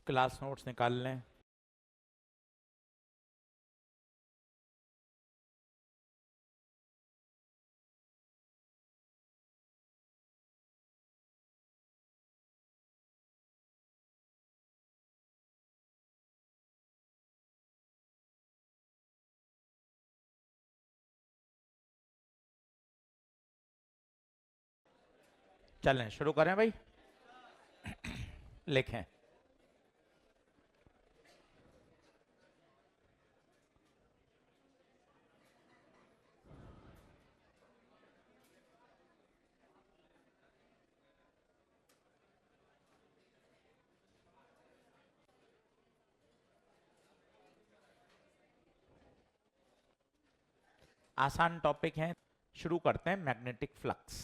Class notes निकाल लें। चलें शुरू करें भाई। लिखें। आसान टॉपिक है, शुरू करते हैं। मैग्नेटिक फ्लक्स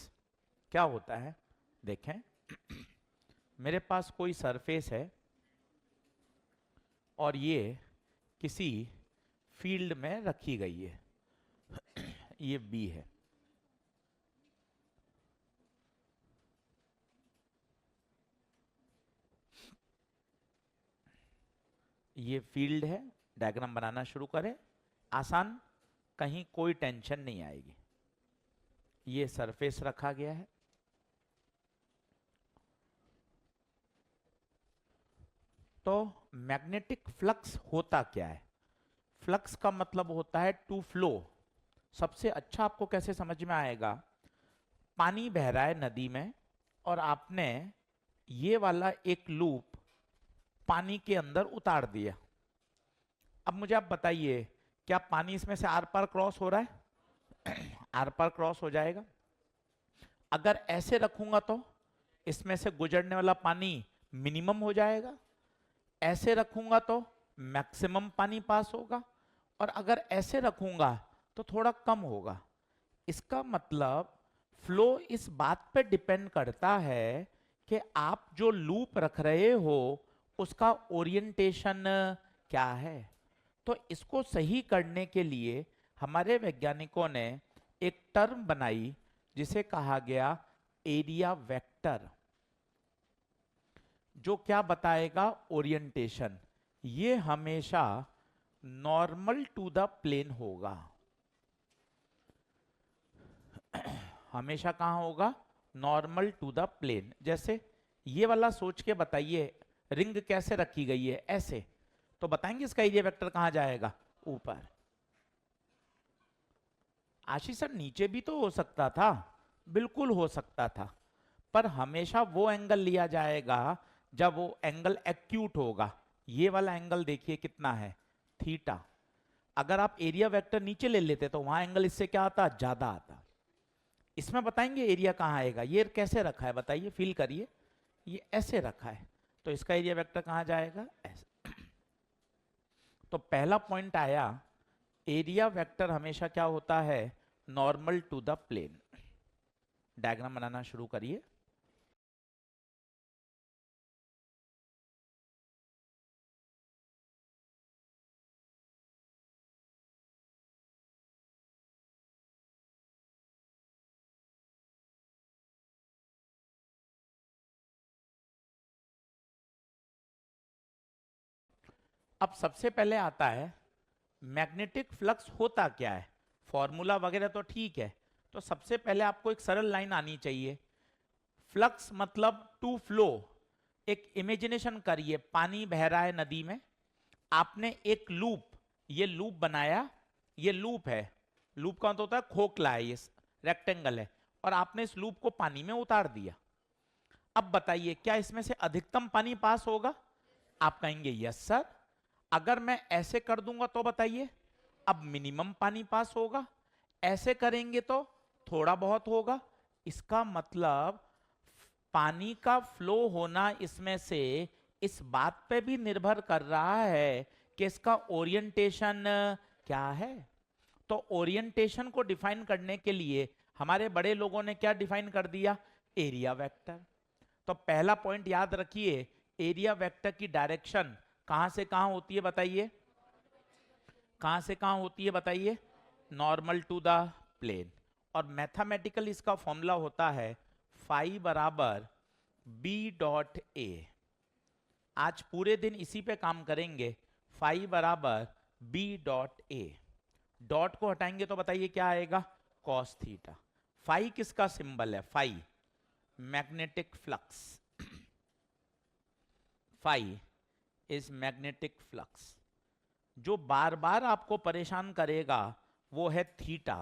क्या होता है देखें। मेरे पास कोई सरफेस है और ये किसी फील्ड में रखी गई है। ये बी है। ये फील्ड है। डायग्राम बनाना शुरू करें। आसान, कहीं कोई टेंशन नहीं आएगी। ये सरफेस रखा गया है। तो मैग्नेटिक फ्लक्स होता क्या है? फ्लक्स का मतलब होता है टू फ्लो। सबसे अच्छा आपको कैसे समझ में आएगा, पानी बह रहा है नदी में और आपने ये वाला एक लूप पानी के अंदर उतार दिया। अब मुझे आप बताइए, क्या पानी इसमें से आर पार क्रॉस हो रहा है? आर पार क्रॉस हो जाएगा। अगर ऐसे रखूंगा तो इसमें से गुजरने वाला पानी मिनिमम हो जाएगा। ऐसे रखूंगा तो मैक्सिमम पानी पास होगा। और अगर ऐसे रखूंगा तो थोड़ा कम होगा। इसका मतलब फ्लो इस बात पे डिपेंड करता है कि आप जो लूप रख रहे हो उसका ओरिएंटेशन क्या है। तो इसको सही करने के लिए हमारे वैज्ञानिकों ने एक टर्म बनाई जिसे कहा गया एरिया वेक्टर, जो क्या बताएगा, ओरिएंटेशन। ये हमेशा नॉर्मल टू द प्लेन होगा। हमेशा कहां होगा? Normal to the plane. जैसे ये वाला सोच के बताइए, रिंग कैसे रखी गई है? ऐसे। तो बताएंगे इसका एरिया वेक्टर कहां जाएगा? ऊपर। आशीष सर नीचे भी तो हो सकता था। बिल्कुल हो सकता था, पर हमेशा वो एंगल लिया जाएगा जब वो एंगल एक्यूट होगा। ये वाला एंगल देखिए कितना है, थीटा। अगर आप एरिया वेक्टर नीचे ले लेते तो वहां एंगल इससे क्या आता? ज्यादा आता। इसमें बताएंगे एरिया कहाँ आएगा। ये कैसे रखा है बताइए, फील करिए। ये ऐसे रखा है, तो इसका एरिया वेक्टर कहाँ जाएगा? ऐसे। तो पहला पॉइंट आया, एरिया वेक्टर हमेशा क्या होता है? Normal to the plane. Diagram बनाना शुरू करिए। अब सबसे पहले आता है मैग्नेटिक फ्लक्स होता क्या है। फॉर्मूला वगैरह तो ठीक है, तो सबसे पहले आपको एक सरल लाइन आनी चाहिए। फ्लक्स मतलब टू फ्लो। एक इमेजिनेशन करिए, पानी बह रहा है नदी में, आपने एक लूप, ये लूप बनाया। ये लूप है। लूप का मतलब होता है खोखला है, ये रेक्टेंगल है, और आपने इस लूप को पानी में उतार दिया। अब बताइए, क्या इसमें से अधिकतम पानी पास होगा? आप कहेंगे यस सर। अगर मैं ऐसे कर दूंगा तो बताइए, अब मिनिमम पानी पास होगा। ऐसे करेंगे तो थोड़ा बहुत होगा। इसका मतलब पानी का फ्लो होना इसमें से इस बात पे भी निर्भर कर रहा है कि इसका ओरिएंटेशन क्या है। तो ओरिएंटेशन को डिफाइन करने के लिए हमारे बड़े लोगों ने क्या डिफाइन कर दिया? Area vector. तो पहला पॉइंट याद रखिए, एरिया वेक्टर की डायरेक्शन कहां से कहां होती है बताइए? कहां से कहां होती है बताइए? Normal to the plane. और मैथमेटिकल इसका फॉर्मूला होता है फाई बराबर बी डॉट ए। आज पूरे दिन इसी पे काम करेंगे। फाई बराबर बी डॉट ए, डॉट को हटाएंगे तो बताइए क्या आएगा, कॉस थीटा। फाई किसका सिंबल है, phi magnetic flux, phi is magnetic flux. जो बार बार आपको परेशान करेगा वो है थीटा।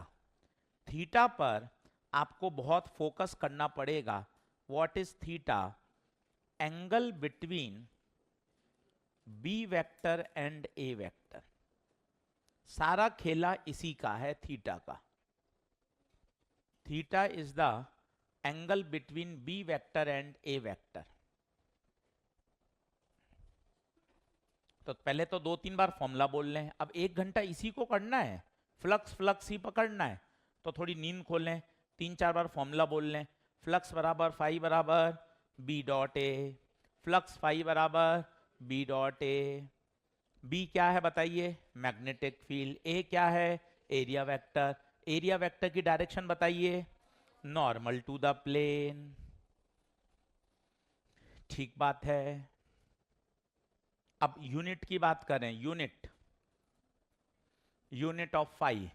थीटा पर आपको बहुत फोकस करना पड़ेगा। What is theta, angle between B vector and A vector. सारा खेला इसी का है, थीटा का। Theta is the angle between B vector and A vector. तो पहले तो 2-3 बार फॉर्मूला बोल लें, अब 1 घंटा इसी को करना है, फ्लक्स फ्लक्स ही पकड़ना है, तो थोड़ी नींद खोलें, 3-4 बार फॉर्मूला बोल लें। फ्लक्स बराबर फाई बराबर B dot A, flux phi बराबर बी डॉट ए। बी क्या है बताइए, मैग्नेटिक फील्ड। ए क्या है, एरिया वेक्टर। एरिया वेक्टर की डायरेक्शन बताइए, नॉर्मल टू द प्लेन। ठीक बात है। अब यूनिट की बात करें, यूनिट, यूनिट ऑफ फाई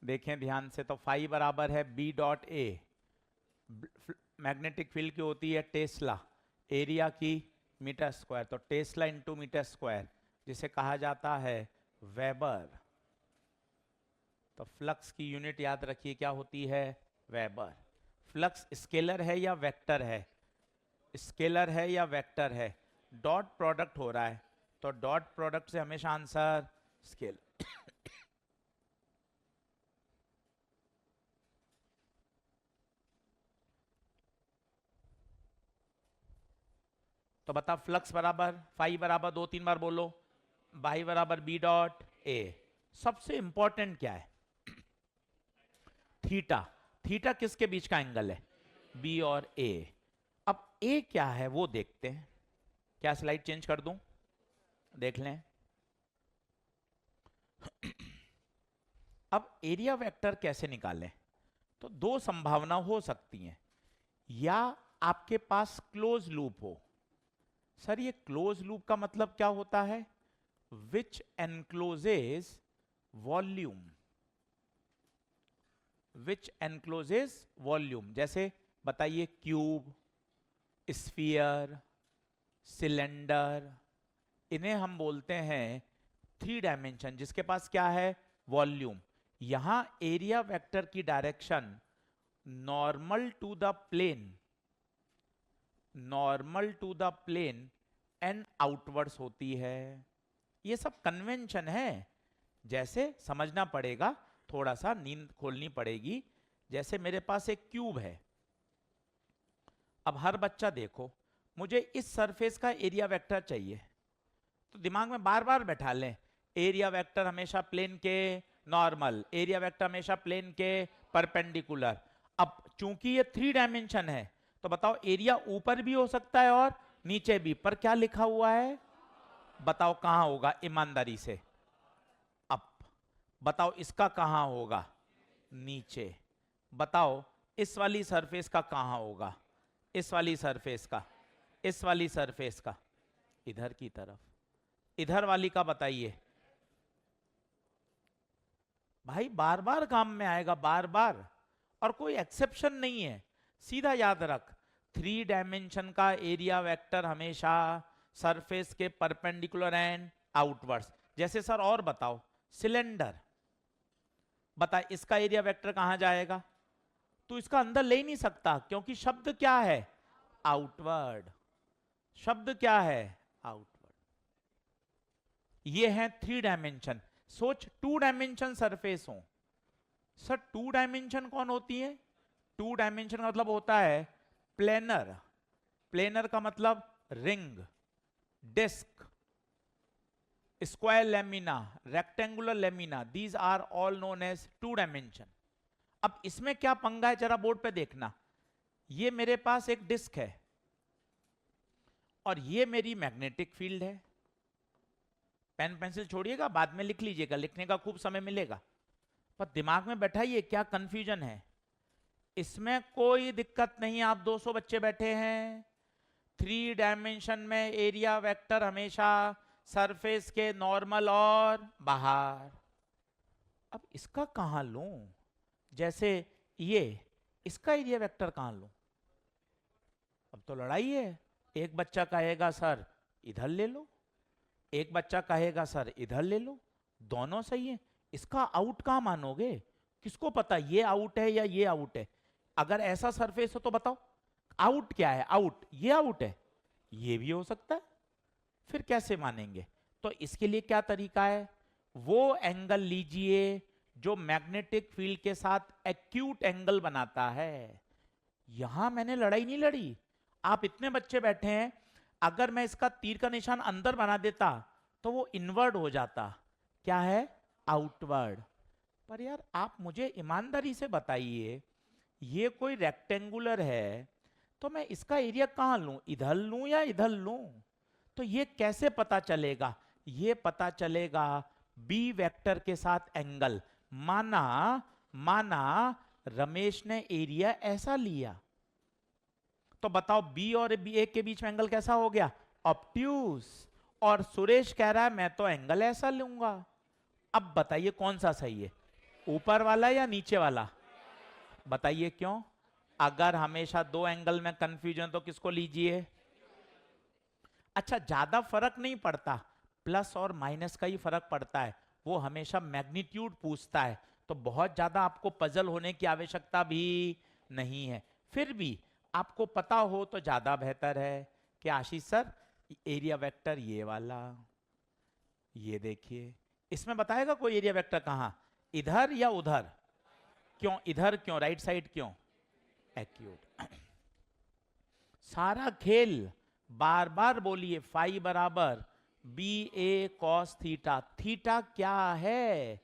देखें ध्यान से, तो फाई बराबर है B dot A. Magnetic field की होती है टेस्ला, एरिया की मीटर स्क्वायर, तो टेस्ला इंटू मीटर स्क्वायर, जिसे कहा जाता है वेबर। तो फ्लक्स की यूनिट याद रखिए क्या होती है, वेबर। फ्लक्स स्केलर है या वेक्टर है, स्केलर है या वेक्टर है, डॉट प्रोडक्ट हो रहा है, तो डॉट प्रोडक्ट से हमेशा आंसर स्केल। तो बता, फ्लक्स बराबर फाई बराबर 2-3 बार बोलो, बाई बराबर बी डॉट ए। सबसे इंपॉर्टेंट क्या है, थीटा। थीटा किसके बीच का एंगल है, बी और ए। अब ए क्या है वो देखते हैं। क्या स्लाइड चेंज कर दूं, देख लें। अब एरिया वेक्टर कैसे निकालें, तो 2 संभावना हो सकती हैं। या आपके पास क्लोज लूप हो। सर ये क्लोज लूप का मतलब क्या होता है, विच एनक्लोजेस वॉल्यूम, विच एनक्लोजेस वॉल्यूम। जैसे बताइए क्यूब, स्फीयर, सिलेंडर, इन्हें हम बोलते हैं 3 डायमेंशन, जिसके पास क्या है, वॉल्यूम। यहां एरिया वेक्टर की direction normal to the plane, normal to the plane and outwards होती है। ये सब कन्वेंशन है, जैसे समझना पड़ेगा, थोड़ा सा नींद खोलनी पड़ेगी। जैसे मेरे पास एक क्यूब है, अब हर बच्चा देखो, मुझे इस सरफेस का एरिया वेक्टर चाहिए, तो दिमाग में बार बार बैठा लें, एरिया वेक्टर हमेशा प्लेन के नॉर्मल, एरिया वेक्टर हमेशा प्लेन के परपेंडिकुलर। अब चूंकि ये 3 डायमेंशन है, तो बताओ एरिया ऊपर भी हो सकता है और नीचे भी, पर क्या लिखा हुआ है, बताओ कहां होगा ईमानदारी से। अब बताओ इसका कहां होगा, नीचे। बताओ इस वाली सरफेस का कहां होगा, इस वाली सरफेस का, इस वाली सरफेस का, इधर की तरफ। इधर वाली का बताइए। भाई बार बार काम में आएगा, बार बार, और कोई एक्सेप्शन नहीं है। सीधा याद रख, 3 डायमेंशन का एरिया वेक्टर हमेशा सरफेस के परपेंडिकुलर एंड आउटवर्ड्स। जैसे सर और बताओ, सिलेंडर, बता इसका एरिया वेक्टर कहां जाएगा, तो इसका अंदर ले ही नहीं सकता, क्योंकि शब्द क्या है, आउटवर्ड। शब्द क्या है, आउटवर्ड। ये है 3 डायमेंशन। सोच 2 डायमेंशन सरफेस हो, सर 2 डायमेंशन कौन होती है, 2 डायमेंशन का मतलब होता है प्लेनर। प्लेनर का मतलब ring, disc, square lamina, rectangular lamina, these are all known as 2 dimension. अब इसमें क्या पंगा है, जरा बोर्ड पे देखना। ये मेरे पास एक डिस्क है और ये मेरी मैग्नेटिक फील्ड है। पेन पेंसिल छोड़िएगा, बाद में लिख लीजिएगा, लिखने का खूब समय मिलेगा, पर दिमाग में बैठाइए क्या कंफ्यूजन है। इसमें कोई दिक्कत नहीं, आप 200 बच्चे बैठे हैं, 3 डायमेंशन में एरिया वेक्टर हमेशा सरफेस के नॉर्मल और बाहर। अब इसका कहां लूं? जैसे ये, इसका एरिया वेक्टर कहां लूं? अब तो लड़ाई है। एक बच्चा कहेगा सर इधर ले लो, एक बच्चा कहेगा सर इधर ले लो, दोनों सही है। इसका आउट कहां मानोगे? किसको पता ये आउट है या ये आउट है? अगर ऐसा सरफेस हो तो बताओ आउट क्या है? आउट, ये आउट है, ये भी हो सकता है, फिर कैसे मानेंगे? तो इसके लिए क्या तरीका है? वो एंगल लीजिए जो मैग्नेटिक फील्ड के साथ एक्यूट एंगल बनाता है। यहां मैंने लड़ाई नहीं लड़ी। आप इतने बच्चे बैठे हैं, अगर मैं इसका तीर का निशान अंदर बना देता तो वो इनवर्ड हो जाता। क्या है? आउटवर्ड। पर यार आप मुझे ईमानदारी से बताइए, ये कोई रेक्टेंगुलर है तो मैं इसका एरिया कहां लूं? इधर लूं या इधर लूं? तो ये कैसे पता चलेगा? ये पता चलेगा बी वेक्टर के साथ एंगल। माना माना रमेश ने एरिया ऐसा लिया, तो बताओ बी और बी ए के बीच में एंगल कैसा हो गया? ऑब्ट्यूज। और सुरेश कह रहा है मैं तो एंगल ऐसा लूंगा। अब बताइए कौन सा सही है, ऊपर वाला या नीचे वाला? बताइए क्यों? अगर हमेशा दो एंगल में कंफ्यूजन तो किसको लीजिए? अच्छा, ज्यादा फर्क नहीं पड़ता, प्लस और माइनस का ही फर्क पड़ता है। वो हमेशा मैग्नीट्यूड पूछता है, तो बहुत ज्यादा आपको पजल होने की आवश्यकता भी नहीं है। फिर भी आपको पता हो तो ज्यादा बेहतर है कि आशीष सर एरिया वेक्टर ये वाला, ये देखिए, इसमें बताएगा कोई एरिया वेक्टर कहां, इधर या उधर? क्यों इधर? क्यों राइट साइड? क्यों एक्यूट? सारा खेल, बार बार बोलिए, फाई बराबर B A cos theta. Theta क्या है?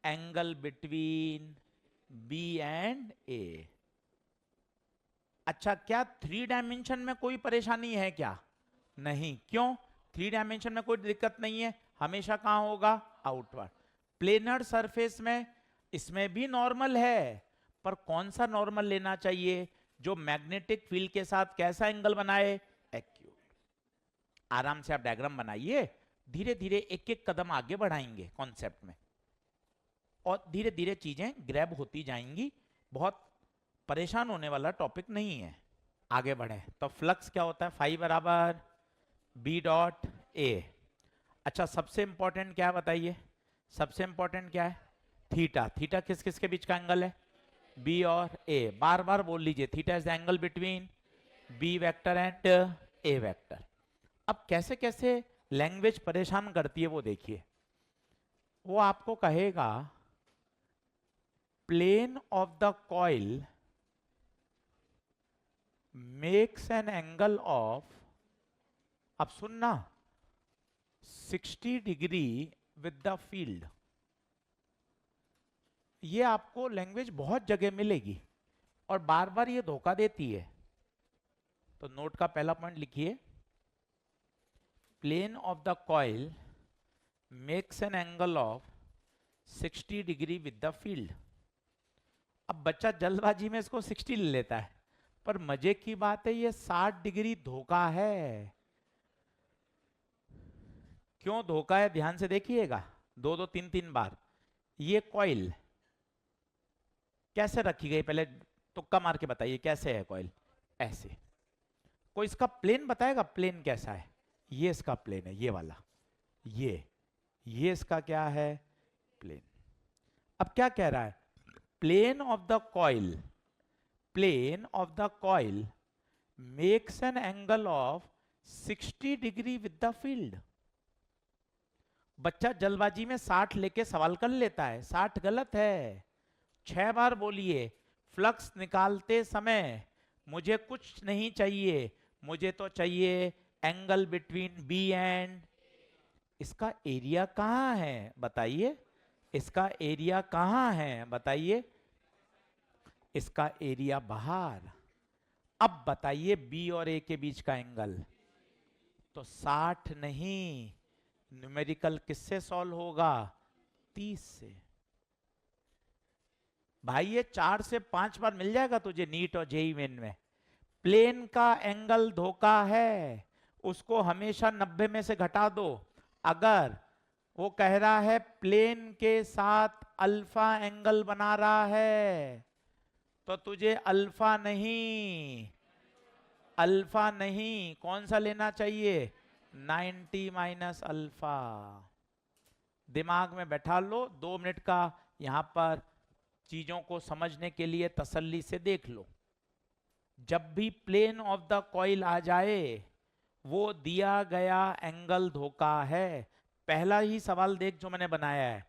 एंगल बिटवीन बी एंड ए। अच्छा, क्या 3 डायमेंशन में कोई परेशानी है क्या? नहीं। क्यों? 3 डायमेंशन में कोई दिक्कत नहीं है, हमेशा कहां होगा? आउटवर्ड। प्लेनर सरफेस में इसमें भी नॉर्मल है, पर कौन सा नॉर्मल लेना चाहिए जो मैग्नेटिक फील्ड के साथ कैसा एंगल बनाए? एक्यूट। आराम से आप डायग्राम बनाइए, धीरे धीरे एक एक कदम आगे बढ़ाएंगे कॉन्सेप्ट में, और धीरे धीरे चीजें ग्रैब होती जाएंगी। बहुत परेशान होने वाला टॉपिक नहीं है। आगे बढ़े तो फ्लक्स क्या होता है? फाई बराबर बी डॉट ए। अच्छा, सबसे इंपॉर्टेंट क्या है बताइए? सबसे इंपॉर्टेंट क्या है? थीटा। थीटा किस किस के बीच का एंगल है? बी और ए। बार बार बोल लीजिए, theta is the angle between B vector and A vector. अब कैसे कैसे लैंग्वेज परेशान करती है वो देखिए। वो आपको कहेगा plane of the coil makes an angle of, अब सुनना, 60 डिग्री विद द फील्ड। ये आपको लैंग्वेज बहुत जगह मिलेगी और बार बार ये धोखा देती है। तो नोट का पहला पॉइंट लिखिए, plane of the coil makes an angle of 60 degree with the field. अब बच्चा जल्दबाजी में इसको 60 ले लेता है, पर मजे की बात है ये 60 डिग्री धोखा है। क्यों धोखा है? ध्यान से देखिएगा, दो दो तीन तीन बार। ये कॉइल कैसे रखी गई? पहले तुक्का मार के बताइए कैसे है कॉइल? ऐसे। कोई इसका प्लेन बताएगा? प्लेन कैसा है? ये इसका प्लेन है, ये वाला। ये इसका क्या है? प्लेन। अब क्या कह रहा है? Plane of the coil, plane of the coil makes an angle of 60 degree with the field. बच्चा जल्दबाजी में 60 लेके सवाल कर लेता है, 60 गलत है। 6 बार बोलिए, फ्लक्स निकालते समय मुझे कुछ नहीं चाहिए, मुझे तो चाहिए एंगल बिटवीन बी एंड। इसका एरिया कहां है बताइए? इसका एरिया कहां है बताइए? इसका एरिया बाहर। अब बताइए बी और ए के बीच का एंगल, तो 60 नहीं, न्यूमेरिकल किससे सॉल्व होगा? 30 से। भाई ये 4 से 5 बार मिल जाएगा तुझे नीट और जेई मेन में। प्लेन का एंगल धोखा है, उसको हमेशा 90 में से घटा दो। अगर वो कह रहा है प्लेन के साथ अल्फा एंगल बना रहा है, तो तुझे अल्फा नहीं कौन सा लेना चाहिए, 90 माइनस अल्फा। दिमाग में बैठा लो, 2 मिनट का यहां पर चीजों को समझने के लिए तसल्ली से देख लो। जब भी प्लेन ऑफ द कॉइल आ जाए, वो दिया गया एंगल धोखा है। पहला ही सवाल देख जो मैंने बनाया है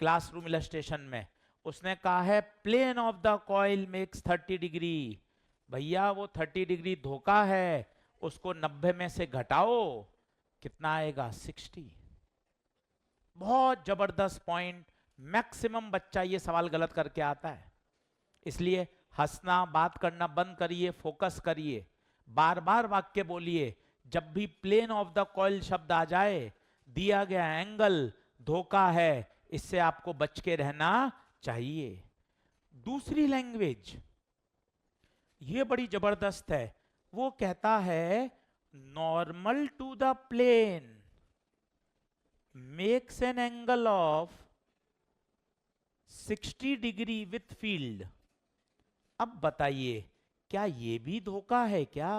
क्लासरूम इलस्ट्रेशन में, उसने कहा है plane of the coil makes 30 degree. भैया वो 30 डिग्री धोखा है, उसको 90 में से घटाओ, कितना आएगा 60। बहुत जबरदस्त पॉइंट। मैक्सिमम बच्चा ये सवाल गलत करके आता है, इसलिए हंसना बात करना बंद करिए, फोकस करिए, बार बार वाक्य बोलिए। जब भी प्लेन ऑफ द कॉइल शब्द आ जाए, दिया गया एंगल धोखा है, इससे आपको बच के रहना चाहिए। दूसरी लैंग्वेज ये बड़ी जबरदस्त है, वो कहता है normal to the plane makes an angle of 60 degree with field. अब बताइए क्या ये भी धोखा है क्या?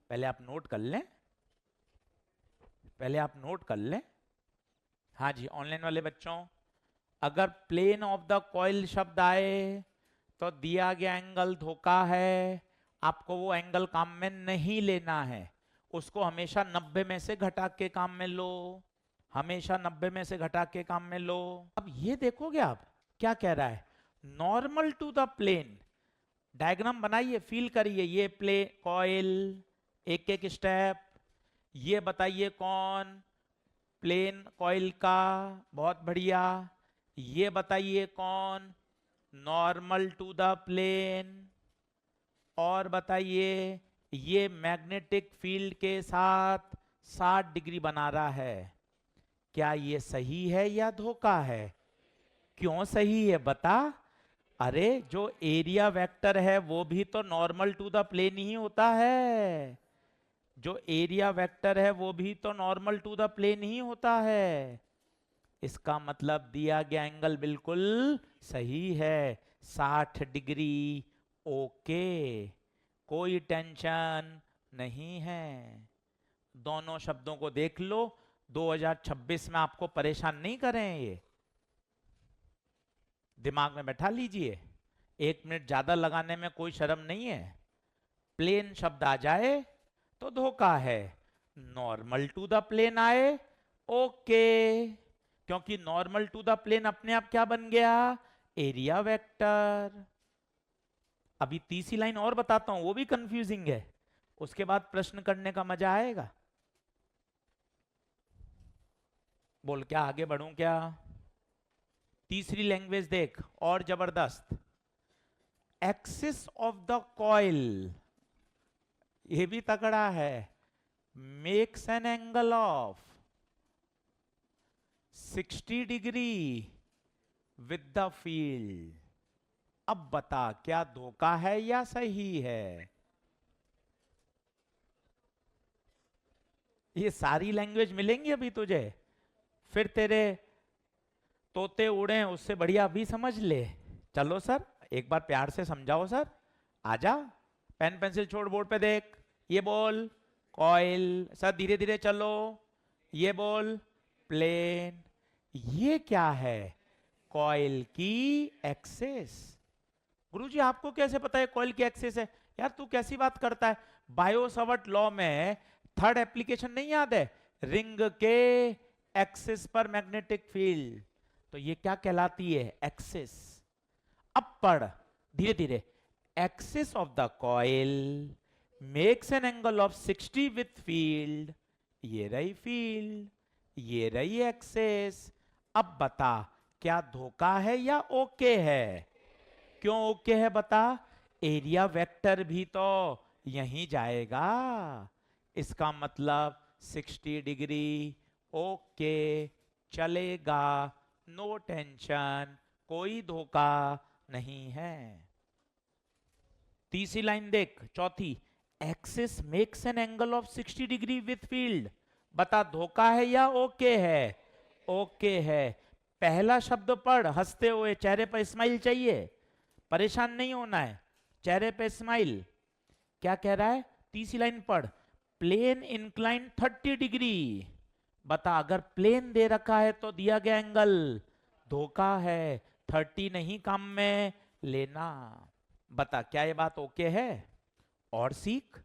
पहले आप नोट कर लें, हाँ जी ऑनलाइन वाले बच्चों, अगर प्लेन ऑफ द कॉइल शब्द आए तो दिया गया एंगल धोखा है, आपको वो एंगल काम में नहीं लेना है, उसको हमेशा 90 में से घटा के काम में लो, हमेशा 90 में से घटा के काम में लो। अब ये देखोगे आप क्या कह रहा है, normal to the plane. Diagram बनाइए, फील करिए, ये प्ले कॉइल, एक एक स्टेप, ये बताइए कौन प्लेन कॉइल का, बहुत बढ़िया। ये बताइए कौन नॉर्मल टू द प्लेन, और बताइए ये मैग्नेटिक फील्ड के साथ 60 डिग्री बना रहा है। क्या ये सही है या धोखा है? क्यों सही है बता? अरे जो एरिया वेक्टर है वो भी तो नॉर्मल टू द प्लेन ही होता है, जो एरिया वेक्टर है वो भी तो नॉर्मल टू द प्लेन ही होता है। इसका मतलब दिया गया एंगल बिल्कुल सही है, 60 डिग्री। ओके, कोई टेंशन नहीं है। दोनों शब्दों को देख लो, 2026 में आपको परेशान नहीं करें ये, दिमाग में बैठा लीजिए। 1 मिनट ज्यादा लगाने में कोई शर्म नहीं है। प्लेन शब्द आ जाए तो धोखा है, नॉर्मल टू द प्लेन आए ओके, क्योंकि नॉर्मल टू द प्लेन अपने आप क्या बन गया, एरिया वेक्टर। अभी तीसरी लाइन और बताता हूं, वो भी कंफ्यूजिंग है, उसके बाद प्रश्न करने का मजा आएगा। बोल क्या आगे बढ़ूं क्या? तीसरी लैंग्वेज देख और जबरदस्त, एक्सिस ऑफ द कॉइल, ये भी तगड़ा है, makes an angle of 60 degree with the field. अब बता क्या धोखा है या सही है? ये सारी लैंग्वेज मिलेंगी अभी तुझे, फिर तेरे तोते उड़े उससे बढ़िया भी समझ ले। चलो सर एक बार प्यार से समझाओ सर, आजा, पेन पेंसिल छोड़ बोर्ड पे देख, ये बोल कॉइल, सर धीरे धीरे चलो, ये बोल प्लेन, ये क्या है, कॉइल की एक्सिस। गुरुजी आपको कैसे पता है कॉइल की एक्सिस है? यार तू कैसी बात करता है, बायो-सावर्ट लॉ में थर्ड एप्लीकेशन नहीं याद है, रिंग के एक्सिस पर मैग्नेटिक फील्ड, तो ये क्या कहलाती है, एक्सिस। अब पढ़ धीरे धीरे, axis of the coil makes an angle of 60 with field, ये रही फील्ड, ये रही एक्सिस। अब बता क्या धोखा है या ओके है? क्यों ओके है बता? एरिया वेक्टर भी तो यहीं जाएगा, इसका मतलब 60 डिग्री ओके चलेगा, नो टेंशन, कोई धोखा नहीं है। तीसरी लाइन देख, चौथी, axis makes an angle of 60 degree with field. बता धोखा है या ओके है? ओके है। पहला शब्द पढ़, हंसते हुए, चेहरे पर स्माइल चाहिए, परेशान नहीं होना है, चेहरे पे स्माइल। क्या कह रहा है? तीसरी लाइन पढ़, प्लेन इंक्लाइन 30 डिग्री। बता अगर प्लेन दे रखा है तो दिया गया एंगल धोखा है, 30 नहीं काम में लेना। बता क्या ये बात ओके है? और सीख,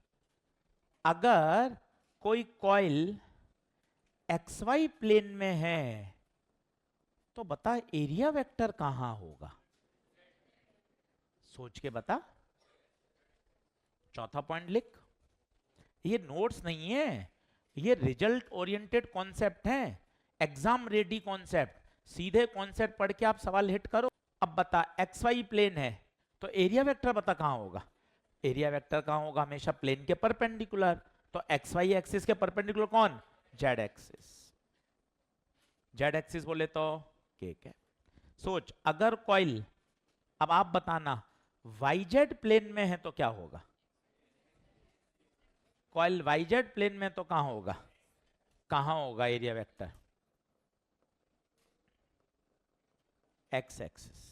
अगर कोई कॉइल XY प्लेन में है तो बता एरिया वेक्टर कहां होगा? सोच के बता। चौथा पॉइंट लिख। ये नोट्स नहीं है, ये रिजल्ट ओरिएंटेड कॉन्सेप्ट है, एग्जाम रेडी कॉन्सेप्ट। सीधे कॉन्सेप्ट पढ़ के आप सवाल हिट करो। अब बता XY प्लेन है तो एरिया वेक्टर बता कहां होगा? एरिया वेक्टर कहां होगा? हमेशा प्लेन के परपेंडिकुलर। तो XY एक्सिस के परपेंडिकुलर कौन? Z axis. Z एक्सिस बोले तो केक है। सोच अगर कॉइल, अब आप बताना, YZ प्लेन में है तो क्या होगा? कॉइल YZ प्लेन में तो कहां होगा? कहां होगा area vector? X axis.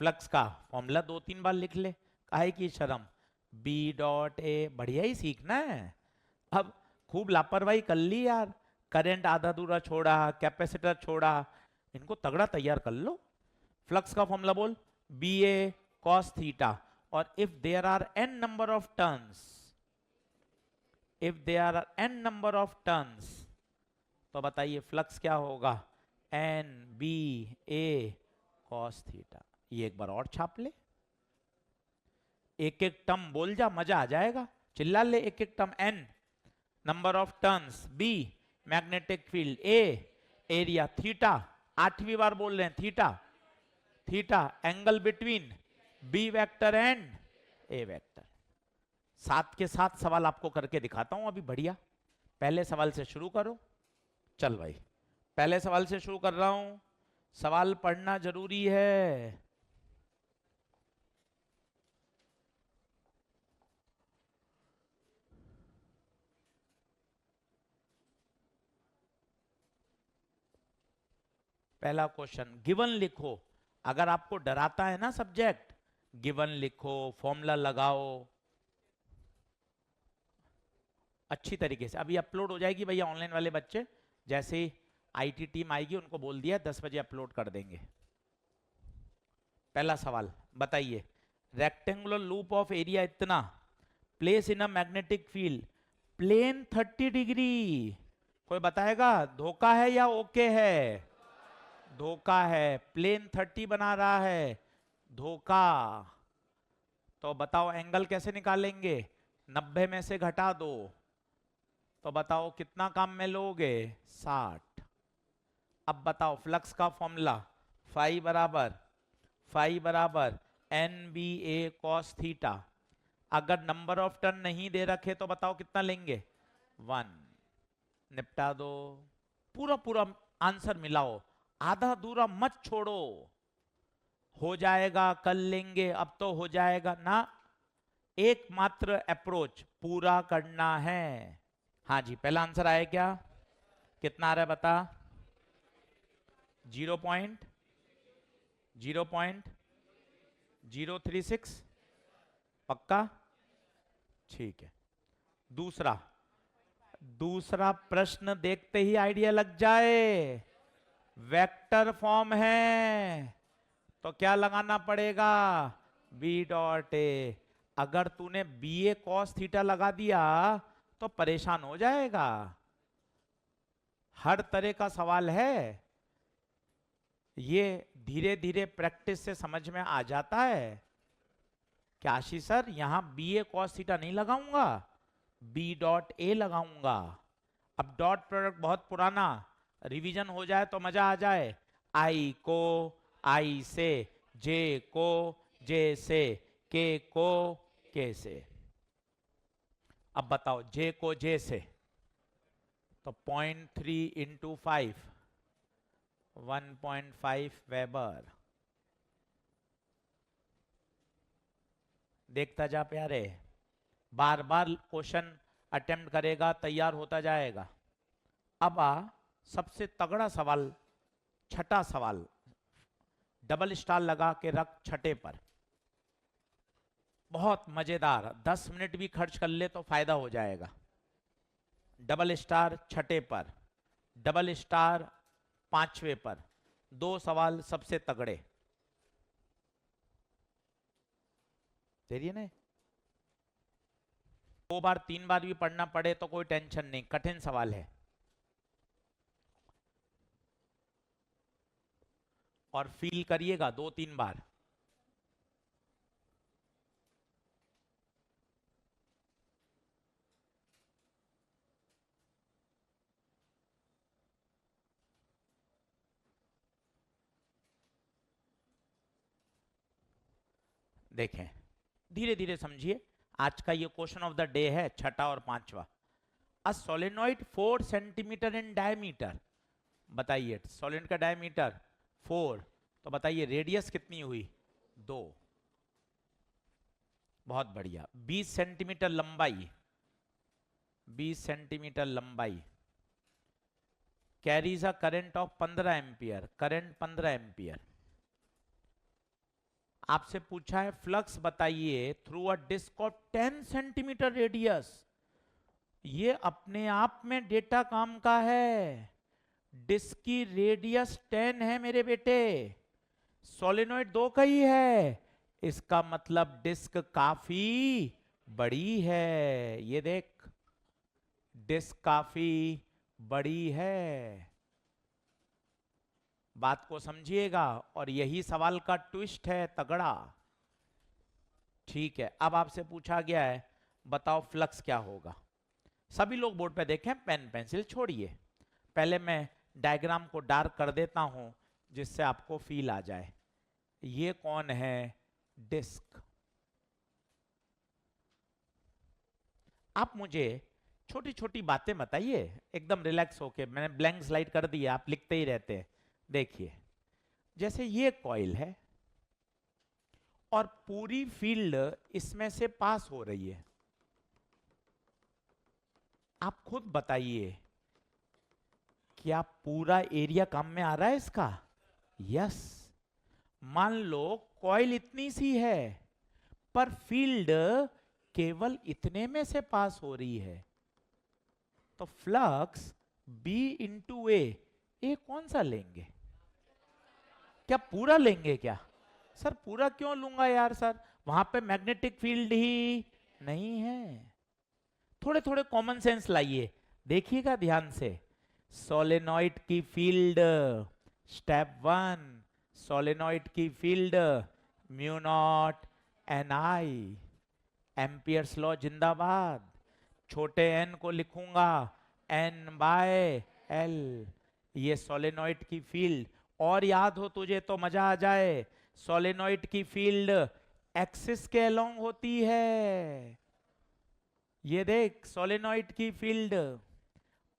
Flux का फॉर्मूला 2-3 बार लिख ले, काहे की शर्म। B डॉट ए, बढ़िया ही सीखना है। अब खूब लापरवाही कर ली यार, करंट आधा अधूरा छोड़ा, कैपेसिटर छोड़ा, इनको तगड़ा तैयार कर लो। फ्लक्स का फॉर्मूला बोल, बी ए कॉस थीटा, और if there are n number of turns, if there are n number of turns, तो बताइए फ्लक्स क्या होगा? N B A cos theta. ये एक बार और छाप ले, एक एक टर्म बोल जा, मजा आ जाएगा, चिल्ला ले एक एक term. n number of turns, b magnetic field, a area, theta 8वीं बार बोल रहे हैं, theta, theta angle between b vector and a vector. साथ के साथ सवाल आपको करके दिखाता हूं अभी, बढ़िया। पहले सवाल से शुरू करो। चल भाई, पहले सवाल से शुरू कर रहा हूं, सवाल पढ़ना जरूरी है। पहला क्वेश्चन, गिवन लिखो। अगर आपको डराता है ना सब्जेक्ट, गिवन लिखो, फॉर्मूला लगाओ अच्छी तरीके से। अभी अपलोड हो जाएगी भैया, ऑनलाइन वाले बच्चे जैसे ही आईटी टीम आएगी उनको बोल दिया 10 बजे अपलोड कर देंगे। पहला सवाल बताइए, रेक्टेंगुलर लूप ऑफ एरिया इतना, place in a magnetic field, plane 30 degree. कोई बताएगा धोखा है या ओके है? धोखा है। प्लेन 30 बना रहा है, धोखा। तो बताओ एंगल कैसे निकालेंगे? 90 में से घटा दो, तो बताओ कितना काम में लोगे? 60। अब बताओ फ्लक्स का फॉर्मूला, फाई बराबर N B A cos theta. अगर नंबर ऑफ टर्न नहीं दे रखे तो बताओ कितना लेंगे? 1। निपटा दो, पूरा पूरा आंसर मिलाओ, आधा अधूरा मत छोड़ो। हो जाएगा, कर लेंगे, अब तो हो जाएगा ना। एकमात्र अप्रोच पूरा करना है। हाँ जी, पहला आंसर आया क्या? कितना आ रहा है बता? 0.036। पक्का? ठीक है। दूसरा प्रश्न देखते ही आइडिया लग जाए। वेक्टर फॉर्म है तो क्या लगाना पड़ेगा? B dot A. अगर तूने बी ए कॉस थीटा लगा दिया तो परेशान हो जाएगा। हर तरह का सवाल है, ये धीरे धीरे प्रैक्टिस से समझ में आ जाता है। क्या आशीष सर यहां बी ए कॉस थीटा नहीं लगाऊंगा, बी डॉट ए लगाऊंगा। अब डॉट प्रोडक्ट बहुत पुराना, रिवीजन हो जाए तो मजा आ जाए। आई को आई से, जे को जे से, के को के से। अब बताओ जे को जे से, तो 0.3 इंटू 5 1.5 वेबर। देखता जा प्यारे, बार बार क्वेश्चन अटेम्प्ट करेगा, तैयार होता जाएगा। अब सबसे तगड़ा सवाल, छठा सवाल, डबल स्टार लगा के रख छठे पर, बहुत मजेदार, 10 मिनट भी खर्च कर ले तो फायदा हो जाएगा। डबल स्टार छठे पर, डबल स्टार पांचवे पर, दो सवाल सबसे तगड़े। देखिए ना, 2 बार 3 बार भी पढ़ना पड़े तो कोई टेंशन नहीं, कठिन सवाल है। और फील करिएगा 2-3 बार। देखें, धीरे धीरे समझिए। आज का ये क्वेश्चन ऑफ द डे है, छठा और पांचवा। A solenoid 4 centimetre in diameter. बताइए, सोलेनॉइड का डायमीटर 4, तो बताइए रेडियस कितनी हुई? 2। बहुत बढ़िया। 20 सेंटीमीटर लंबाई, 20 सेंटीमीटर लंबाई, carries a current of 15 ampere, current 15 ampere. आपसे पूछा है फ्लक्स बताइए through a disc of 10 centimetre radius. ये अपने आप में डेटा काम का है। डिस्क की रेडियस 10 है मेरे बेटे, सोलेनॉइड 2 का ही है, इसका मतलब डिस्क काफी बड़ी है। ये देख, डिस्क काफी बड़ी है। बात को समझिएगा, और यही सवाल का ट्विस्ट है तगड़ा। ठीक है, अब आपसे पूछा गया है बताओ फ्लक्स क्या होगा। सभी लोग बोर्ड पे देखें, पेन पेंसिल छोड़िए। पहले मैं डायग्राम को डार्क कर देता हूं जिससे आपको फील आ जाए। ये कौन है? डिस्क। आप मुझे छोटी छोटी बातें बताइए, एकदम रिलैक्स होके। मैंने ब्लैंक स्लाइड कर दी है, आप लिखते ही रहते हैं। देखिए, जैसे ये कॉइल है और पूरी फील्ड इसमें से पास हो रही है। आप खुद बताइए, क्या पूरा एरिया काम में आ रहा है इसका? यस। मान लो कॉइल इतनी सी है, पर फील्ड केवल इतने में से पास हो रही है, तो फ्लक्स B इंटू ए कौन सा लेंगे? क्या पूरा लेंगे क्या? सर पूरा क्यों लूंगा यार सर, वहां पे मैग्नेटिक फील्ड ही नहीं है। थोड़े थोड़े कॉमन सेंस लाइए, देखिएगा ध्यान से। सोलेनॉइड की फील्ड, स्टेप 1, सोलेनॉइड की field mu not an I, Ampere's law जिंदाबाद। छोटे n को लिखूंगा n बाय एल। ये सोलेनॉइड की फील्ड, और याद हो तुझे तो मजा आ जाए, सोलेनॉइड की फील्ड एक्सिस के अलोंग होती है। ये देख सोलेनॉइड की फील्ड।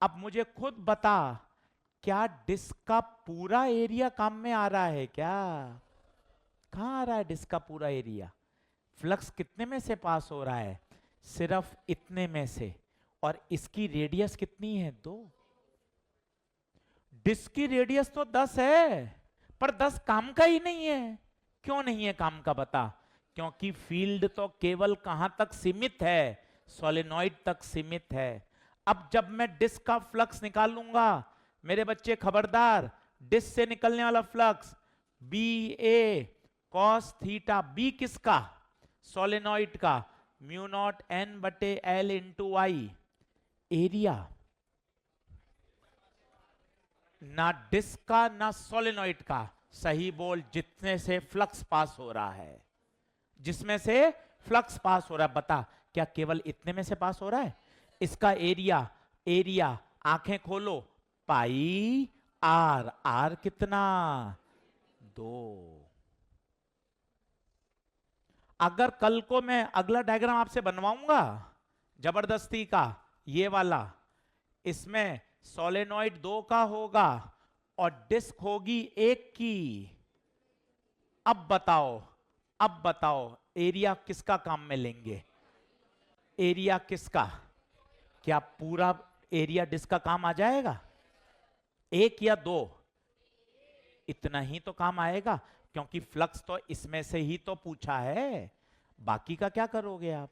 अब मुझे खुद बता, क्या डिस्क का पूरा एरिया काम में आ रहा है क्या? कहां आ रहा है डिस्क का पूरा एरिया? फ्लक्स कितने में से पास हो रहा है? सिर्फ इतने में से। और इसकी रेडियस कितनी है? 2। डिस्क की रेडियस तो 10 है, पर 10 काम का ही नहीं है। क्यों नहीं है काम का बता? क्योंकि फील्ड तो केवल कहां तक सीमित है? सोलेनॉइड तक सीमित है। अब जब मैं डिस्क का फ्लक्स निकालूंगा, मेरे बच्चे खबरदार, डिस्क से निकलने वाला flux B A cos theta. B किसका? सोलेनॉइड का। म्यू नॉट एन बटे एल इंटू आई। एरिया ना डिस्क का ना सोलेनॉइड का, सही बोल, जितने से फ्लक्स पास हो रहा है, जिसमें से फ्लक्स पास हो रहा है। बता, क्या केवल इतने में से पास हो रहा है? इसका एरिया, एरिया आंखें खोलो, पाई आर। आर कितना? 2। अगर कल को मैं अगला डायग्राम आपसे बनवाऊंगा जबरदस्ती का, ये वाला, इसमें सोलेनॉइड 2 का होगा और डिस्क होगी 1 की। अब बताओ, अब बताओ एरिया किसका काम में लेंगे? एरिया किसका? क्या पूरा एरिया डिस्क का काम आ जाएगा? 1 या 2? इतना ही तो काम आएगा, क्योंकि फ्लक्स तो इसमें से ही तो पूछा है। बाकी का क्या करोगे आप?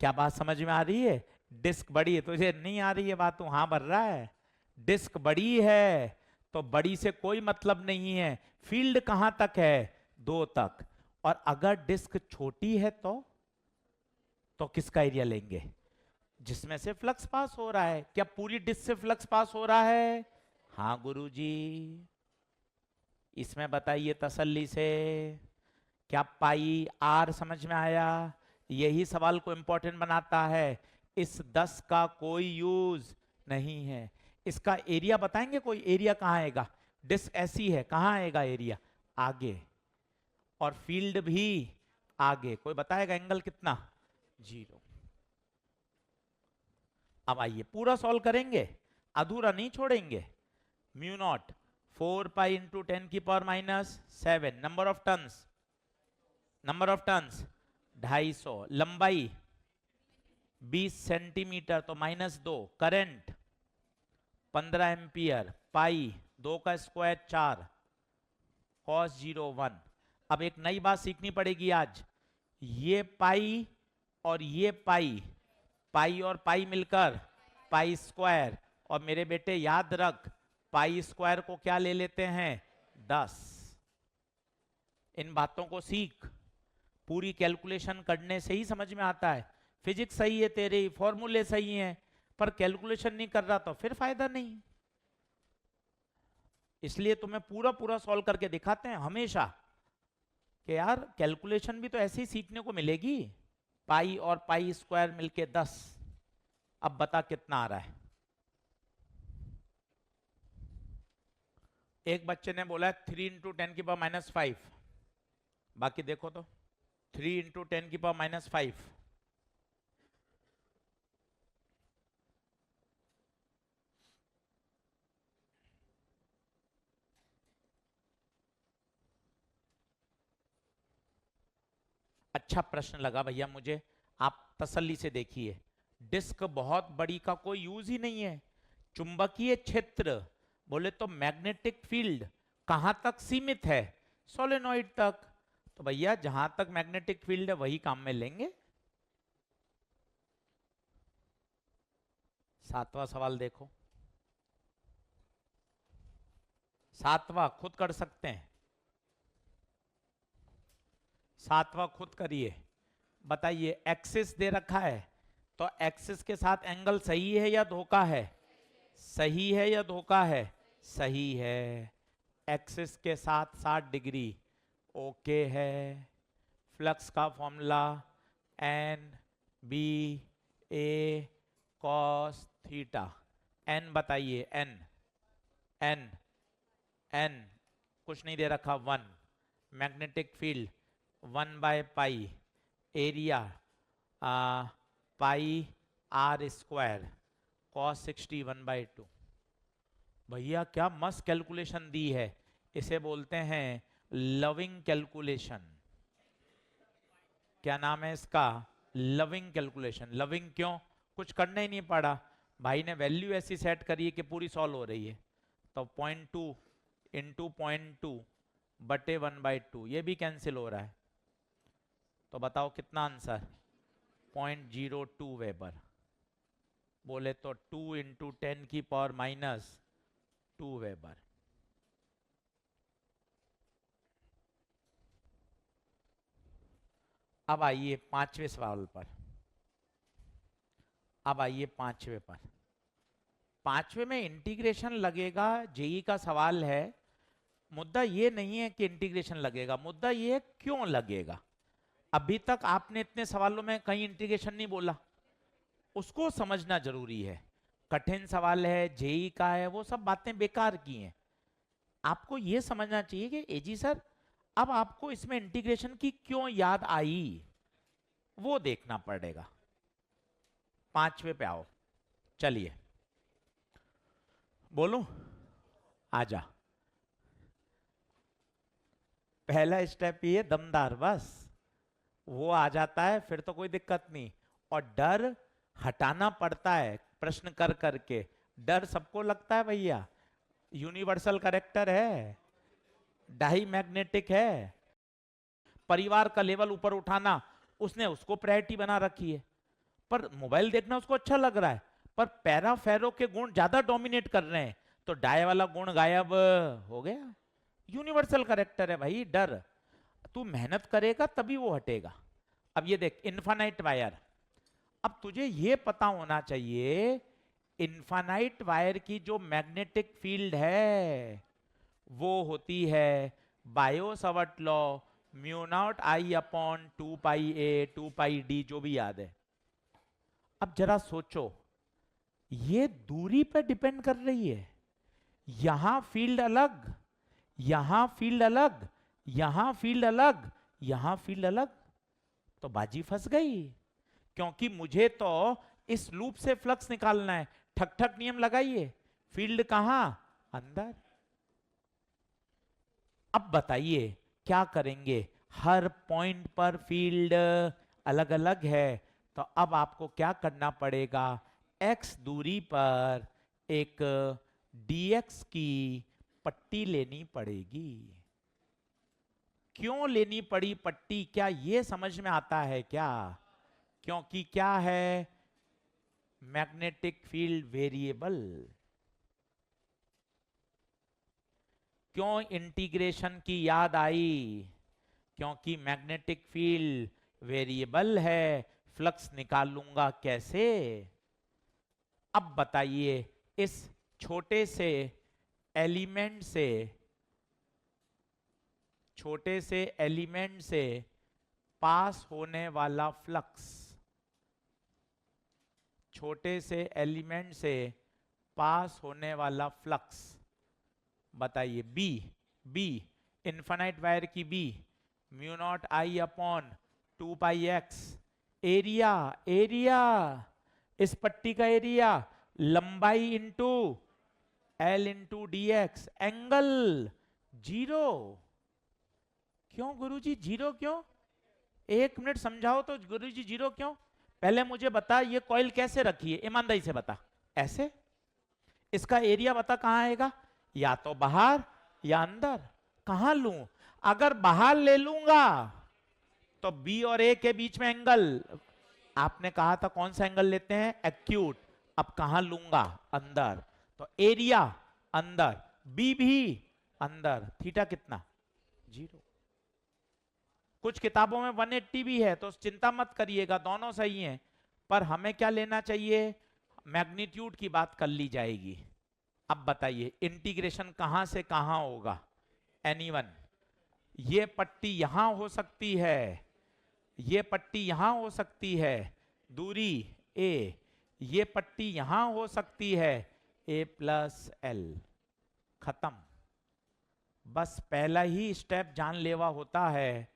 क्या बात समझ में आ रही है? डिस्क बड़ी है, तुझे नहीं आ रही है बात, तू हाँ भर रहा है। डिस्क बड़ी है तो बड़ी से कोई मतलब नहीं है। फील्ड कहां तक है? 2 तक। और अगर डिस्क छोटी है तो किसका एरिया लेंगे? जिसमें से फ्लक्स पास हो रहा है। क्या पूरी डिस्क से फ्लक्स पास हो रहा है? हाँ गुरुजी। इसमें बताइए तसल्ली से, क्या पाई आर समझ में आया? यही सवाल को इंपॉर्टेंट बनाता है। इस 10 का कोई यूज नहीं है। इसका एरिया बताएंगे? कोई एरिया कहां आएगा? डिस्क ऐसी है, कहां आएगा एरिया? आगे। और फील्ड भी आगे। कोई बताएगा एंगल कितना? 0। अब आइए पूरा सॉल्व करेंगे, अधूरा नहीं छोड़ेंगे। म्यू नॉट 4 पाई इंटू 10 की power -7। Number of turns, number of turns 250। लंबाई 20 सेंटीमीटर तो -2। Current 15 ampere. पाई 2 का स्क्वायर 4। cos 0 1। अब एक नई बात सीखनी पड़ेगी आज। ये पाई और ये पाई, पाई और पाई मिलकर पाई स्क्वायर। और मेरे बेटे याद रख, पाई स्क्वायर को क्या ले लेते हैं? 10। इन बातों को सीख। पूरी कैलकुलेशन करने से ही समझ में आता है। फिजिक्स सही है तेरे, फॉर्मूले सही हैं, पर कैलकुलेशन नहीं कर रहा तो फिर फायदा नहीं। इसलिए तुम्हें पूरा पूरा सॉल्व करके दिखाते हैं हमेशा कि यार कैलकुलेशन भी तो ऐसे ही सीखने को मिलेगी। पाई और पाई स्क्वायर मिलके 10। अब बता कितना आ रहा है? एक बच्चे ने बोला 3 इंटू 10 की पावर -5। बाकी देखो तो 3 इंटू 10 की पावर -5। अच्छा प्रश्न लगा भैया मुझे। आप तसल्ली से देखिए, डिस्क बहुत बड़ी का कोई यूज ही नहीं है। चुंबकीय क्षेत्र बोले तो मैग्नेटिक फील्ड कहां तक सीमित है? सोलेनॉइड तक। तो भैया जहां तक मैग्नेटिक फील्ड है वही काम में लेंगे। 7वां सवाल देखो। 7वां खुद कर सकते हैं। 7वां खुद करिए। बताइए, एक्सिस दे रखा है तो एक्सिस के साथ एंगल सही है या धोखा है? सही है या धोखा है? सही है। एक्सिस के साथ 60 डिग्री ओके है। फ्लक्स का formula N B A cos theta. N बताइए, एन एन एन कुछ नहीं दे रखा, 1। मैग्नेटिक फील्ड 1/पाई। Area pi r square cos 60 1/2। भैया क्या मस्त कैलकुलेशन दी है। इसे बोलते हैं लविंग कैलकुलेशन। क्या नाम है इसका? Loving calculation. लविंग क्यों? कुछ करना ही नहीं पड़ा, भाई ने वैल्यू ऐसी सेट करी है कि पूरी सॉल्व हो रही है। तो 0.2 इंटू 0.2 बटे 1/2, ये भी कैंसिल हो रहा है। तो बताओ कितना आंसर? 0.02 वेबर। बोले तो 2 इंटू 10 की पावर -2 वेबर। अब आइए 5वें सवाल पर। अब आइए 5वें पर। 5वें में इंटीग्रेशन लगेगा, जेई का सवाल है। मुद्दा ये नहीं है कि इंटीग्रेशन लगेगा, मुद्दा ये है क्यों लगेगा। अभी तक आपने इतने सवालों में कहीं इंटीग्रेशन नहीं बोला, उसको समझना जरूरी है। कठिन सवाल है, जेई का है, वो सब बातें बेकार की हैं। आपको ये समझना चाहिए कि एजी सर अब आपको इसमें इंटीग्रेशन की क्यों याद आई, वो देखना पड़ेगा। 5वें पे आओ। चलिए बोलूं? आजा। पहला स्टेप ये दमदार, बस वो आ जाता है फिर तो कोई दिक्कत नहीं। और डर हटाना पड़ता है प्रश्न कर करके। डर सबको लगता है भैया, यूनिवर्सल करेक्टर है, डाई मैग्नेटिक है। परिवार का लेवल ऊपर उठाना उसने उसको प्रायोरिटी बना रखी है। पर मोबाइल देखना उसको अच्छा लग रहा है, पर पैरा फेरो के गुण ज्यादा डोमिनेट कर रहे हैं, तो डाय वाला गुण गायब हो गया। यूनिवर्सल करेक्टर है भाई डर। तू मेहनत करेगा तभी वो हटेगा। अब ये देख इन्फानाइट वायर। अब तुझे ये पता होना चाहिए इन्फानाइट वायर की जो मैग्नेटिक फील्ड है वो होती है bio सवर्ट law, mu not I upon 2 pi A 2 pi D, जो भी याद है। अब जरा सोचो, ये दूरी पर डिपेंड कर रही है। यहां फील्ड अलग, यहां फील्ड अलग, यहां फील्ड अलग, यहां फील्ड अलग, तो बाजी फंस गई। क्योंकि मुझे तो इस लूप से फ्लक्स निकालना है। ठक ठक नियम लगाइए, फील्ड कहां? अंदर। अब बताइए क्या करेंगे? हर पॉइंट पर फील्ड अलग अलग है, तो अब आपको क्या करना पड़ेगा? x दूरी पर एक dx की पट्टी लेनी पड़ेगी। क्यों लेनी पड़ी पट्टी, क्या ये समझ में आता है क्या? क्योंकि क्या है? Magnetic field variable. क्यों इंटीग्रेशन की याद आई? क्योंकि मैग्नेटिक फील्ड वेरिएबल है, फ्लक्स निकालूंगा कैसे? अब बताइए, इस छोटे से एलिमेंट से, छोटे से एलिमेंट से पास होने वाला फ्लक्स, छोटे से एलिमेंट से पास होने वाला फ्लक्स बताइए। बी, बी इन्फानाइट वायर की B, mu not I upon 2 pi x. Area, area इस पट्टी का एरिया, लंबाई into L into D x, angle zero. क्यों गुरुजी जीरो क्यों? एक मिनट समझाओ तो गुरुजी जीरो क्यों? पहले मुझे बता ये कॉइल कैसे रखी है, ईमानदारी से बता। ऐसे? इसका एरिया बता कहां आएगा? या तो बाहर या अंदर। कहां लूं? अगर बाहर ले लूंगा तो बी और ए के बीच में एंगल, आपने कहा था कौन सा एंगल लेते हैं? एक्यूट। अब कहां लूंगा? अंदर। तो एरिया अंदर, बी भी अंदर, थीटा कितना? जीरो। कुछ किताबों में 180 भी है, तो चिंता मत करिएगा, दोनों सही हैं। पर हमें क्या लेना चाहिए? मैग्नीट्यूड की बात कर ली जाएगी। अब बताइए इंटीग्रेशन कहां से कहां होगा? एनीवन। ये पट्टी यहां हो सकती है, ये पट्टी यहां हो सकती है, दूरी ए। ये पट्टी यहां हो सकती है, ए प्लस एल। खत्म। बस पहला ही स्टेप जानलेवा होता है,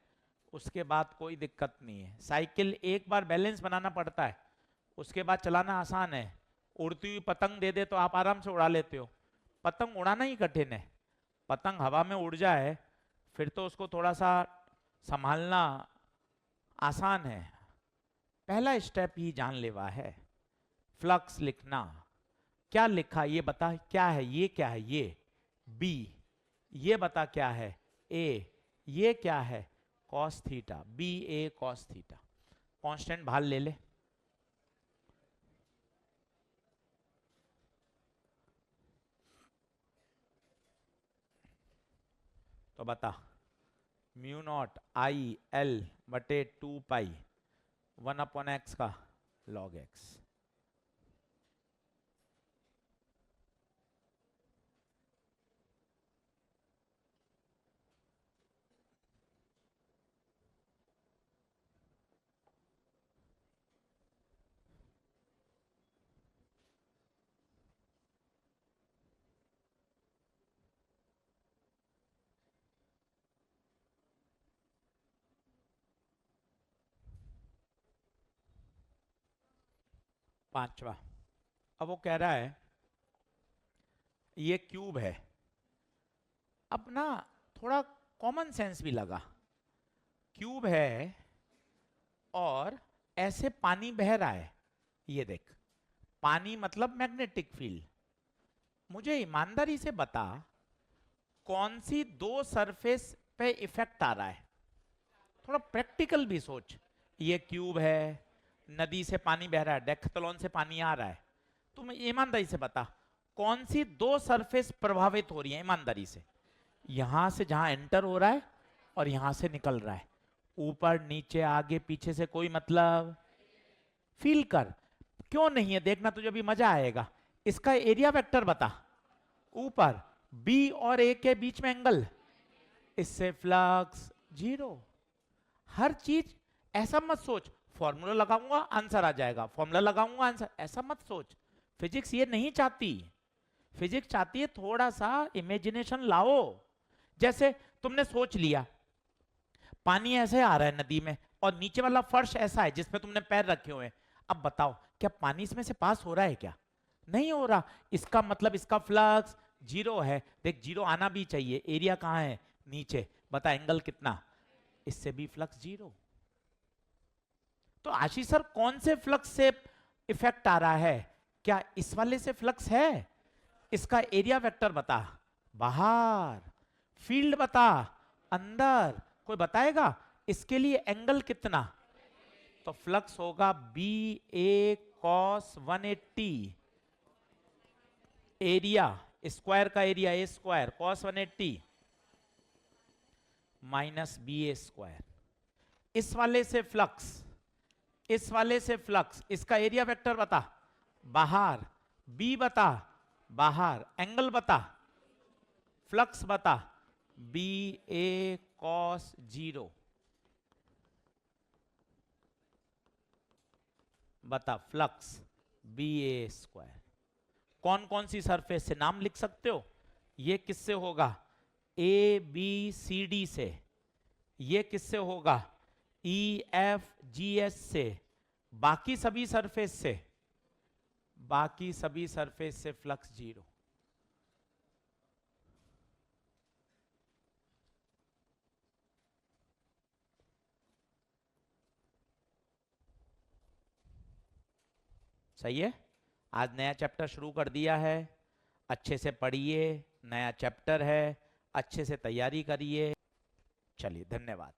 उसके बाद कोई दिक्कत नहीं है। साइकिल एक बार बैलेंस बनाना पड़ता है, उसके बाद चलाना आसान है। उड़ती हुई पतंग दे दे तो आप आराम से उड़ा लेते हो, पतंग उड़ाना ही कठिन है। पतंग हवा में उड़ जाए फिर तो उसको थोड़ा सा संभालना आसान है। पहला स्टेप ही जानलेवा है। फ्लक्स लिखना, क्या लिखा ये बता, क्या है ये? क्या है ये? बी। ये बता क्या है? ए। ये क्या है? Cos theta, B A cos theta. Constant बाहर ले ले। तो बता, म्यू नॉट आई एल बटे 2 पाई 1/x का log x। पांचवा, अब वो कह रहा है ये क्यूब है। अब ना थोड़ा कॉमन सेंस भी लगा, क्यूब है और ऐसे पानी बह रहा है, ये देख, पानी मतलब मैग्नेटिक फील्ड। मुझे ईमानदारी से बता कौन सी दो सरफेस पे इफेक्ट आ रहा है, थोड़ा प्रैक्टिकल भी सोच। ये क्यूब है, नदी से पानी बह रहा है, डेक्थलॉन से पानी आ रहा है, तुम ईमानदारी से बता कौन सी दो सरफेस प्रभावित हो रही है, ईमानदारी से। यहां से जहां एंटर हो रहा है और यहां से निकल रहा है, ऊपर नीचे आगे पीछे से कोई मतलब। फील कर, क्यों नहीं है, देखना तुझे भी मजा आएगा। इसका एरिया वेक्टर बता, ऊपर बी और ए के बीच में एंगल, इससे फ्लक्स जीरो। हर चीज ऐसा मत सोच फॉर्मूला लगाऊंगा आंसर आ जाएगा, फॉर्मूला लगाऊंगा आंसर, ऐसा मत सोच। फिजिक्स ये नहीं चाहती, फिजिक्स चाहती है थोड़ा सा इमेजिनेशन लाओ। जैसे तुमने सोच लिया पानी ऐसे आ रहा है नदी में और नीचे वाला फर्श ऐसा है जिसपे तुमने पैर रखे हुए हैं, अब बताओ क्या पानी इसमें से पास हो रहा है क्या? नहीं हो रहा, इसका मतलब इसका फ्लक्स जीरो है। देख जीरो आना भी चाहिए, एरिया कहां है? नीचे, बता एंगल कितना, इससे भी फ्लक्स जीरो। तो आशीष सर कौन से फ्लक्स से इफेक्ट आ रहा है? क्या इस वाले से फ्लक्स है? इसका एरिया वेक्टर बता, बाहर, फील्ड बता, अंदर, कोई बताएगा इसके लिए एंगल कितना? तो फ्लक्स होगा B A cos 180, area square का area A square cos 180 minus B A square. इस वाले से फ्लक्स, इस वाले से फ्लक्स, इसका एरिया वेक्टर बता, बाहर, बी बता, बाहर, एंगल बता, फ्लक्स बता, बी ए कॉस जीरो, बता फ्लक्स बी ए स्क्वायर। कौन कौन सी सरफेस से नाम लिख सकते हो? ये किससे होगा? ए बी सी डी से। ये किससे होगा? ई एफ जी एच से। बाकी सभी सरफेस से, बाकी सभी सरफेस से फ्लक्स जीरो। सही है। आज नया चैप्टर शुरू कर दिया है, अच्छे से पढ़िए, नया चैप्टर है, अच्छे से तैयारी करिए। चलिए धन्यवाद।